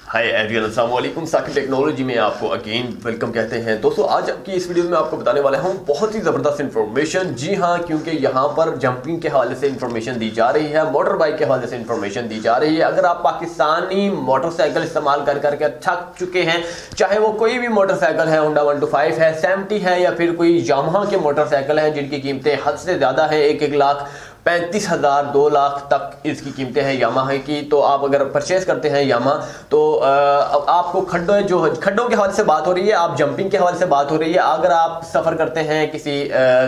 Hi everyone, अस्सलाम वालेकुम। Saqib technology में आपको अगेन वेलकम कहते हैं। दोस्तों, आज की इस वीडियो में आपको बताने वाला हूँ बहुत ही ज़बरदस्त इन्फॉर्मेशन। जी हाँ, क्योंकि यहाँ पर जंपिंग के हवाले से इन्फॉर्मेशन दी जा रही है, मोटर बाइक के हवाले से इन्फॉर्मेशन दी जा रही है। अगर आप पाकिस्तानी मोटरसाइकिल इस्तेमाल कर करके थक चुके हैं, चाहे वो कोई भी मोटरसाइकिल है, होंडा 125 है, 70 है, या फिर कोई यामाहा के मोटरसाइकिल हैं जिनकी कीमतें हद से ज़्यादा है, 1-1 लाख 35,000 2 लाख तक इसकी कीमतें हैं यामाहा की। तो आप अगर परचेज करते हैं यामाहा, तो आपको खड्डों के हवाले से बात हो रही है, आप जंपिंग के हवाले से बात हो रही है। अगर आप सफ़र करते हैं किसी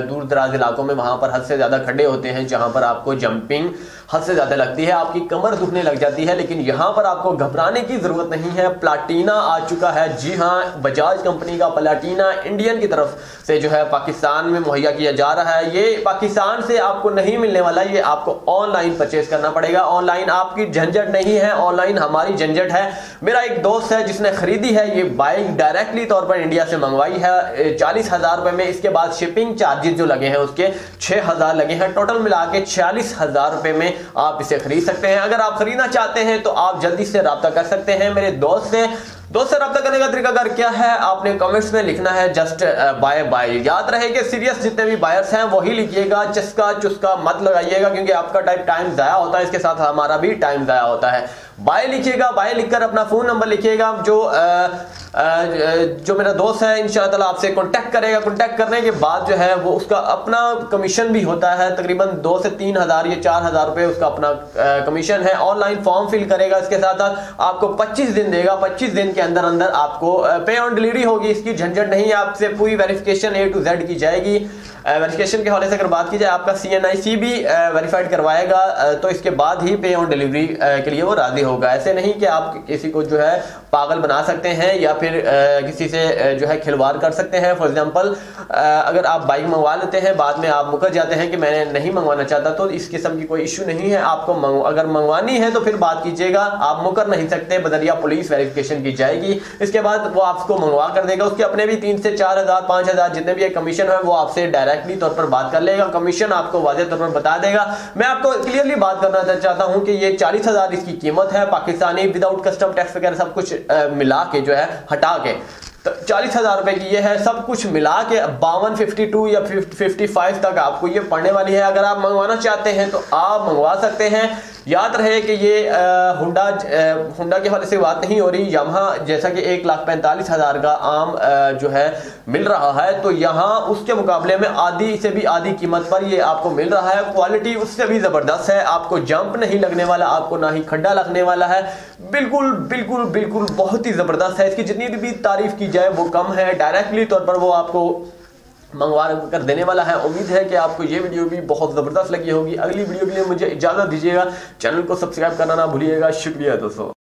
दूर दराज इलाकों में, वहाँ पर हद से ज़्यादा खड्डे होते हैं जहाँ पर आपको जंपिंग हद से ज़्यादा लगती है, आपकी कमर दुखने लग जाती है, लेकिन यहाँ पर आपको घबराने की ज़रूरत नहीं है। प्लाटीना आ चुका है। जी हाँ, बजाज कंपनी का प्लाटीना इंडियन की तरफ से जो है पाकिस्तान में मुहैया किया जा रहा है। ये पाकिस्तान से आपको नहीं मिलने वाला, ये आपको ऑनलाइन परचेज करना पड़ेगा। ऑनलाइन आपकी झंझट नहीं है, ऑनलाइन हमारी झंझट है। मेरा एक दोस्त है जिसने खरीदी है ये बाइक, डायरेक्टली तौर पर इंडिया से मंगवाई है 40,000 रुपए में। इसके बाद शिपिंग चार्जेस जो लगे हैं उसके 6,000 लगे हैं, टोटल मिला के 46,000 रुपए में आप इसे खरीद सकते हैं। अगर आप खरीदना चाहते हैं तो आप जल्दी से रब्ता कर सकते हैं मेरे दोस्त से रब्ता करने का तरीकाकार क्या है, आपने कमेंट्स में लिखना है जस्ट बाय। याद रहे कि सीरियस जितने भी बायर्स हैं वही लिखिएगा, चस्का चुस्का मत लगाइएगा, क्योंकि आपका टाइम ज़ाया होता है, इसके साथ हमारा भी टाइम ज़ाया होता है। बाय लिखिएगा, बाय लिखकर अपना फ़ोन नंबर लिखिएगा। जो मेरा दोस्त है इंशाअल्लाह आपसे कांटेक्ट करेगा। कांटेक्ट करने के बाद जो है वो उसका अपना कमीशन भी होता है, तकरीबन 2 से 3,000 या 4,000 रुपये उसका अपना कमीशन है। ऑनलाइन फॉर्म फिल करेगा, इसके साथ साथ आपको 25 दिन देगा। 25 दिन के अंदर आपको पे ऑन डिलीवरी होगी। इसकी झंझट नहीं है, आपसे पूरी वेरिफिकेशन A to Z की जाएगी। वेरिफिकेशन के हवाले से अगर बात की जाए, आपका CNIC भी वेरीफाइड करवाएगा, तो इसके बाद ही पे ऑन डिलीवरी के लिए वो राजी होगा। ऐसे नहीं कि आप किसी को जो है पागल बना सकते हैं या फिर किसी से जो है खिलवाड़ कर सकते हैं। फॉर एग्जांपल, अगर आप बाइक मंगवा लेते हैं, बाद में आप मुकर जाते हैं कि मैंने नहीं मंगवाना चाहता, तो इस किस्म की कोई इशू नहीं है। आपको अगर मंगवानी है तो फिर बात कीजिएगा, आप मुकर नहीं सकते, बदरिया पुलिस वेरिफिकेशन की जाएगी। इसके बाद वो आपको मंगवा कर देगा। उसके अपने भी 3 से 4,000 5,000 जितने भी कमीशन है वो आपसे डायरेक्टली तौर पर बात कर लेगा। कमीशन आपको वाज़ेह तौर पर बता देगा। मैं आपको क्लियरली बात करना चाहता हूं कि ये 40,000 इसकी कीमत है पाकिस्तानी, विदाउट कस्टम टैक्स वगैरह सब कुछ मिला के जो है हटा के, तो 40,000 रुपए की ये है। सब कुछ मिला के 52, 52 या 55 तक आपको ये पड़ने वाली है। अगर आप मंगवाना चाहते हैं तो आप मंगवा सकते हैं। याद रहे कि ये हुंडा के हवाले से बात नहीं हो रही। यामाहा जैसा कि 1,45,000 का आम जो है मिल रहा है, तो यहाँ उसके मुकाबले में आधी से भी आधी कीमत पर ये आपको मिल रहा है। क्वालिटी उससे भी ज़बरदस्त है, आपको जंप नहीं लगने वाला, आपको ना ही खड्डा लगने वाला है। बिल्कुल बिल्कुल बिल्कुल बहुत ही ज़बरदस्त है। इसकी जितनी भी तारीफ़ की जाए वो कम है। डायरेक्टली तौर पर वो आपको मंगवा कर देने वाला है। उम्मीद है कि आपको ये वीडियो भी बहुत ज़बरदस्त लगी होगी। अगली वीडियो के लिए मुझे इजाज़त दीजिएगा। चैनल को सब्सक्राइब करना ना भूलिएगा। शुक्रिया दोस्तों।